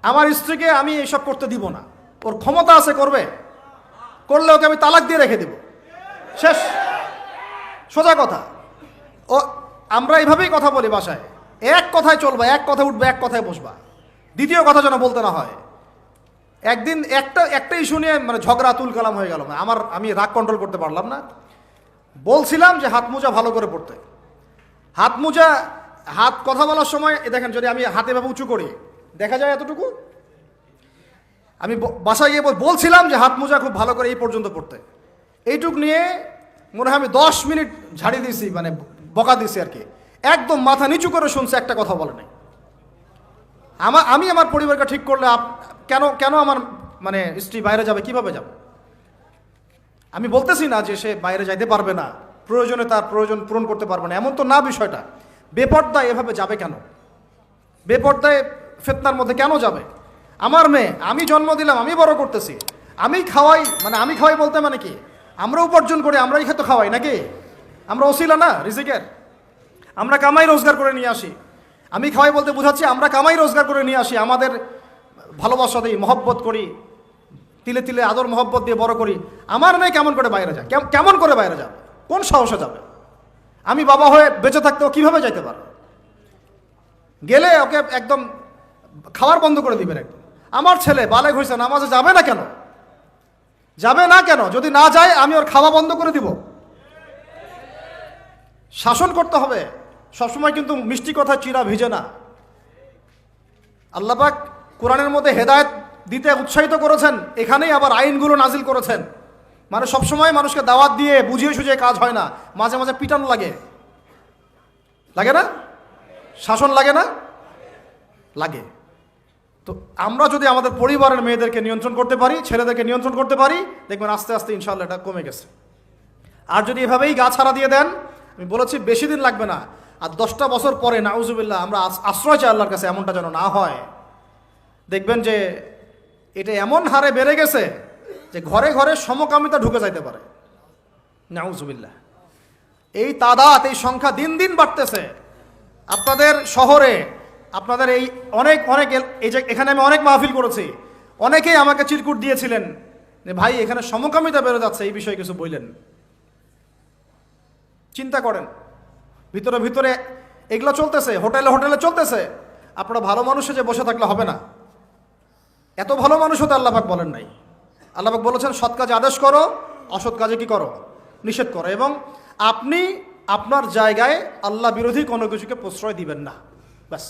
আমার স্ত্রীকে আমি এসব করতে দিব না, ওর ক্ষমতা আছে করবে, করলে ওকে আমি তালাক দিয়ে রেখে দেব, শেষ, সোজা কথা। ও আমরা এইভাবেই কথা বলি বাসায়, এক কথায় চলবা, এক কথা উঠবে, এক কথায় বসবা, দ্বিতীয় কথা যেন বলতে না হয়। একদিন একটা ইস্যু নিয়ে মানে ঝগড়া তুল কালাম হয়ে গেল, আমি রাগ কন্ট্রোল করতে পারলাম না। বলছিলাম যে হাত মোজা ভালো করে পড়তে, হাত মোজা, হাত কথা বলার সময় দেখেন যদি আমি হাতে ভাবে উঁচু করি দেখা যায় এতটুকু। আমি বাসায় গিয়ে বলছিলাম যে হাত মোজা খুব ভালো করে এই পর্যন্ত পড়তে, এইটুক নিয়ে মনে হয় আমি 10 মিনিট ঝাড়ি দিয়েছি, মানে বকা দিয়েছি আর কি। একদম মাথা নিচু করে শুনছে, একটা কথা বলে নাই। আমি আমার পরিবারকে ঠিক করলে কেন আমার মানে স্ত্রী বাইরে যাবে, কিভাবে যাবে? আমি বলতেছি না যে সে বাইরে যাইতে পারবে না, প্রয়োজনে তার প্রয়োজন পূরণ করতে পারবে না, এমন তো না বিষয়টা। বেপর্দায় এভাবে যাবে কেন? বেপর্দায় ফিতনার মধ্যে কেন যাবে? আমার মেয়ে, আমি জন্ম দিলাম, আমি বড় করতেছি, আমি খাওয়াই, মানে আমি খাওয়াই বলতে মানে কি, আমরা উপার্জন করি, আমরাই খেতে খাওয়াই নাকি? আমরা ওসিলা না রিজিকের, আমরা কামাই রোজগার করে নিয়ে আসি। আমি খাওয়াই বলতে বোঝাচ্ছি আমরা কামাই রোজগার করে নিয়ে আসি, আমাদের ভালোবাসা দিই, মহব্বত করি, তিলে তিলে আদর মহব্বত দিয়ে বড় করি। আমার মেয়ে কেমন করে বাইরে যায়? কেমন করে বাইরে যাবে? কোন সাহসে যাবে? আমি বাবা হয়ে বেঁচে থাকতেও কিভাবে যাইতে পারে? গেলে ওকে একদম খাওয়ার বন্ধ করে দিবেন একদম। আমার ছেলে বালেগ হয়েছে, নামাজে যাবে না কেন? যাবে না কেন? যদি না যায় আমি ওর খাওয়া বন্ধ করে দিব। শাসন করতে হবে সবসময়, কিন্তু মিষ্টি কথা চিরা ভিজে না। আল্লাহ পাক কোরআনের মধ্যে হেদায়েত দিতে উৎসাহিত করেছেন, এখানেই আবার আইনগুলো নাজিল করেছেন। মানে সবসময় মানুষকে দাওয়াত দিয়ে বুঝিয়ে সুঝিয়ে কাজ হয় না, মাঝে মাঝে পিটানো লাগে, লাগে না? শাসন লাগে না? লাগে। তো আমরা যদি আমাদের পরিবারের মেয়েদেরকে নিয়ন্ত্রণ করতে পারি, ছেলেদেরকে নিয়ন্ত্রণ করতে পারি, দেখবেন আস্তে আস্তে ইনশাআল্লাহ এটা কমে গেছে। আর যদি এভাবেই গা ছাড়া দিয়ে দেন, আমি বলেছি বেশি দিন লাগবে না, আর 10টা বছর পরে নাউজুবিল্লাহ আমরা আশ্রয় চাই আল্লাহর কাছে, এমনটা যেন না হয়। দেখবেন যে এটা এমন হারে বেড়ে গেছে যে ঘরে ঘরে সমকামিতা ঢুকে যাইতে পারে, নাউজুবিল্লাহ। এই তাদাত, এই সংখ্যা দিন দিন বাড়তেছে। আপনাদের শহরে, আপনাদের এই অনেক এই যে এখানে আমি অনেক মাহফিল করেছি, অনেকেই আমাকে চিরকুট দিয়েছিলেন যে ভাই এখানে সমকামিতা বেড়ে যাচ্ছে, এই বিষয়ে কিছু বললেন। চিন্তা করেন, ভিতরে ভিতরে এগুলো চলতেছে, হোটেলে হোটেলে চলতেছে। আপনারা ভালো মানুষে যে বসে থাকলে হবে না, এত ভালো মানুষ হতে আল্লাহ পাক বলেন নাই। আল্লাহ পাক বলেছেন সৎ কাজে আদেশ করো, অসৎ কাজে কি করো? নিষেধ করো। এবং আপনি আপনার জায়গায় আল্লাহ বিরোধী কোনো কিছুকে প্রশ্রয় দিবেন না, ব্যাস।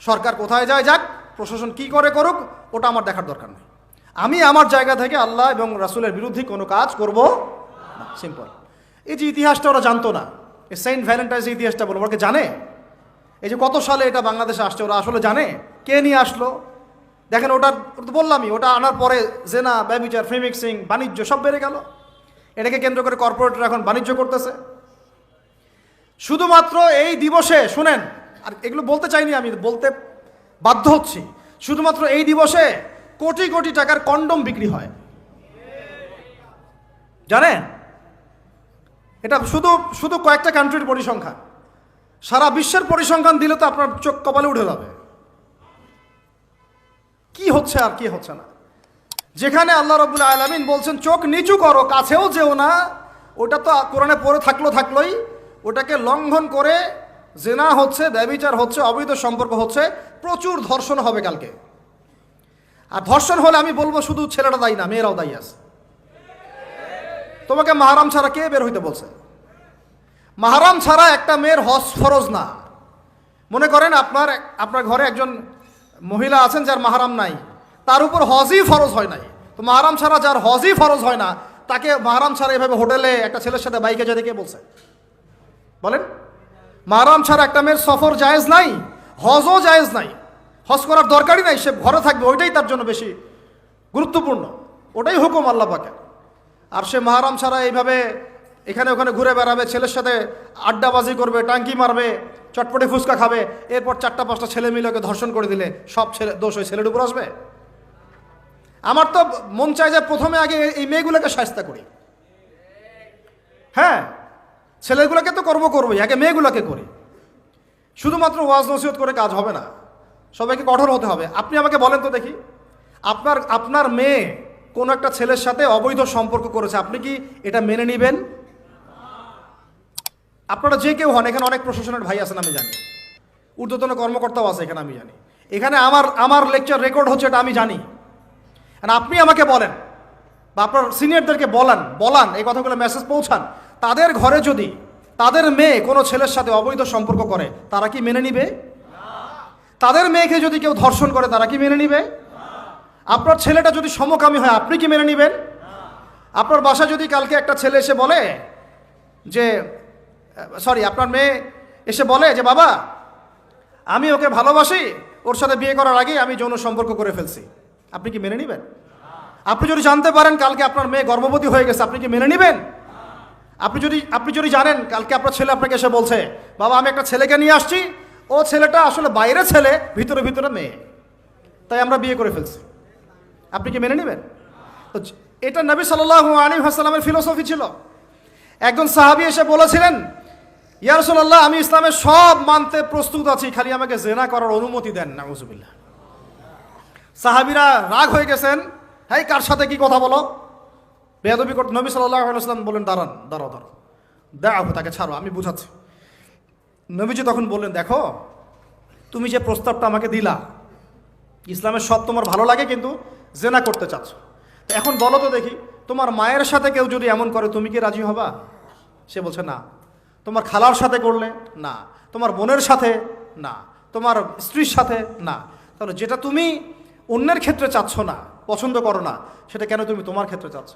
সরকার কোথায় যায় যাক, প্রশাসন কি করে করুক, ওটা আমার দেখার দরকার নেই। আমি আমার জায়গা থেকে আল্লাহ এবং রাসূলের বিরুদ্ধে কোনো কাজ করব না, সিম্পল। এই যে ইতিহাসটা ওরা জানতো না, এই সেন্ট ভ্যালেন্টাইন্স ইতিহাসটা বলবো, ওরা জানে এই যে কত সালে এটা বাংলাদেশে আসছে, ওরা আসলে জানে কে নিয়ে আসলো? দেখেন ওটা তো বললামই, ওটা আনার পরে জেনা, ব্যভিচার, ফ্রি মিক্সিং, বাণিজ্য সব বেড়ে গেল। এটাকে কেন্দ্র করে কর্পোরেটরা এখন বাণিজ্য করতেছে। শুধুমাত্র এই দিবসে, শুনেন, আর এগুলো বলতে চাইনি, আমি বলতে বাধ্য হচ্ছি, শুধুমাত্র এই দিবসে কোটি কোটি টাকার কন্ডম বিক্রি হয়, জানেন? এটা শুধু কয়েকটা কান্ট্রির পরিসংখ্যান, সারা বিশ্বের পরিসংখ্যান দিলে তো আপনার চোখ কপালে উঠে যাবে। কি হচ্ছে আর কি হচ্ছে না। যেখানে আল্লাহ রাব্বুল আলামিন বলছেন চোখ নিচু করো, কাছেও যেও না, ওটা তো কোরআনে পড়ে থাকলোই, ওটাকে লঙ্ঘন করে জেনা হচ্ছে, ব্যভিচার হচ্ছে, অবৈধ সম্পর্ক হচ্ছে, প্রচুর ধর্ষণ হবে কালকে। আর ধর্ষণ হলে আমি বলবো শুধু ছেলেটা দায়ী না, মেয়েরাও দায়ী আছে। তোমাকে মাহরাম ছাড়া কে বের হইতে বলছে? মাহরাম ছাড়া একটা মেয়ের হজ ফরজ না। মনে করেন আপনার ঘরে একজন মহিলা আছেন যার মাহরাম নাই, তার উপর হজই ফরজ হয় নাই, তো মাহরাম ছাড়া যার হজই ফরজ হয় না, তাকে মাহরাম ছাড়া এভাবে হোটেলে একটা ছেলের সাথে বাইকে যেতে কে বলছে? বলেন। মাহরাম ছাড়া একটা মেয়ের সফর জায়েজ নাই, হজও জায়েজ নাই, হজ করার দরকারই নাই, সে ঘরে থাকবে, ওইটাই তার জন্য বেশি গুরুত্বপূর্ণ, ওটাই হুকুম আল্লাহ পাকের। আর সে মাহরাম ছাড়া এইভাবে এখানে ওখানে ঘুরে বেড়াবে, ছেলের সাথে আড্ডাবাজি করবে, টাঙ্কি মারবে, চটপটে ফুচকা খাবে, এরপর 4টা-5টা ছেলে মিলে ওকে ধর্ষণ করে দিলে সব দোষ ওই ছেলের উপর আসবে? আমার তো মন চায় যে প্রথমে আগে এই মেয়েগুলোকে শায়েস্তা করি। হ্যাঁ, ছেলেগুলোকে তো করবোই, আগে মেয়েগুলোকে করি। শুধুমাত্র ওয়াজ নসিহত করে কাজ হবে না, সবাইকে কঠোর হতে হবে। আপনি আমাকে বলেন তো দেখি, আপনার মেয়ে কোনো একটা ছেলের সাথে অবৈধ সম্পর্ক করেছে, আপনি কি এটা মেনে নেবেন? আপনারা যে কেউ হন, এখানে অনেক প্রশাসনের ভাই আছেন আমি জানি, ঊর্ধ্বতন কর্মকর্তাও আছে এখানে আমি জানি, এখানে আমার লেকচার রেকর্ড হচ্ছে এটা আমি জানি। আপনি আমাকে বলেন বা আপনার সিনিয়রদেরকে বলান এই কথাগুলো মেসেজ পৌঁছান, তাদের ঘরে যদি তাদের মেয়ে কোনো ছেলের সাথে অবৈধ সম্পর্ক করে তারা কি মেনে নিবে? তাদের মেয়েকে যদি কেউ ধর্ষণ করে তারা কি মেনে নিবে? আপনার ছেলেটা যদি সমকামী হয় আপনি কি মেনে নেবেন? আপনার বাসায় যদি কালকে একটা ছেলে এসে বলে যে আপনার মেয়ে এসে বলে যে বাবা আমি ওকে ভালোবাসি, ওর সাথে বিয়ে করার আগে আমি যৌন সম্পর্ক করে ফেলছি, আপনি কি মেনে নেবেন? আপনি যদি জানতে পারেন কালকে আপনার মেয়ে গর্ভবতী হয়ে গেছে, আপনি কি মেনে নেবেন? আপনি যদি জানেন কালকে আপনার ছেলে আপনাকে এসে বলছে বাবা আমি একটা ছেলেকে নিয়ে আসছি, ও ছেলেটা আসলে বাইরে ছেলে ভিতরে ভিতরে মেয়ে, তাই আমরা বিয়ে করে ফেলছি, আপনি কি মেনে নেবেন? তো এটা নবী সাল্লাল্লাহু আলাইহি ওয়াসাল্লামের ফিলোসফি ছিল। একজন সাহাবী এসে বলেছিলেন ইয়া রাসূলুল্লাহ আমি ইসলামের সব মানতে প্রস্তুত আছি, খালি আমাকে জিনা করার অনুমতি দেন। নাউযুবিল্লাহ। সাহাবীরা রাগ হয়ে গেছেন, হ্যাঁ কার সাথে কি কথা বলো, বেয়াদবি করতে। নবী সাল্লাল্লাহু আলাইহি ওয়াসাল্লাম বললেন দাঁড়াও দাও, তাকে ছাড়ো, আমি বুঝাচ্ছি। নবীজি তখন বললেন দেখো তুমি যে প্রস্তাবটা আমাকে দিলা, ইসলামের সব তোমার ভালো লাগে কিন্তু জেনা করতে চাচ্ছ, তো এখন বলো তো দেখি তোমার মায়ের সাথে কেউ যদি এমন করে তুমি কি রাজি হবা? সে বলছে না। তোমার খালার সাথে করলে না, তোমার বোনের সাথে না, তোমার স্ত্রীর সাথে না, তাহলে যেটা তুমি অন্যের ক্ষেত্রে চাচ্ছ না, পছন্দ করো না, সেটা কেন তুমি তোমার ক্ষেত্রে চাচ্ছ?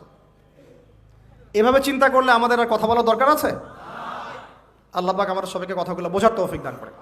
এভাবে চিন্তা করলে আমাদের আর কথা বলার দরকার আছে? আল্লাহ পাক আমাদের সবাইকে কথাগুলো বোঝার তৌফিক দান করে।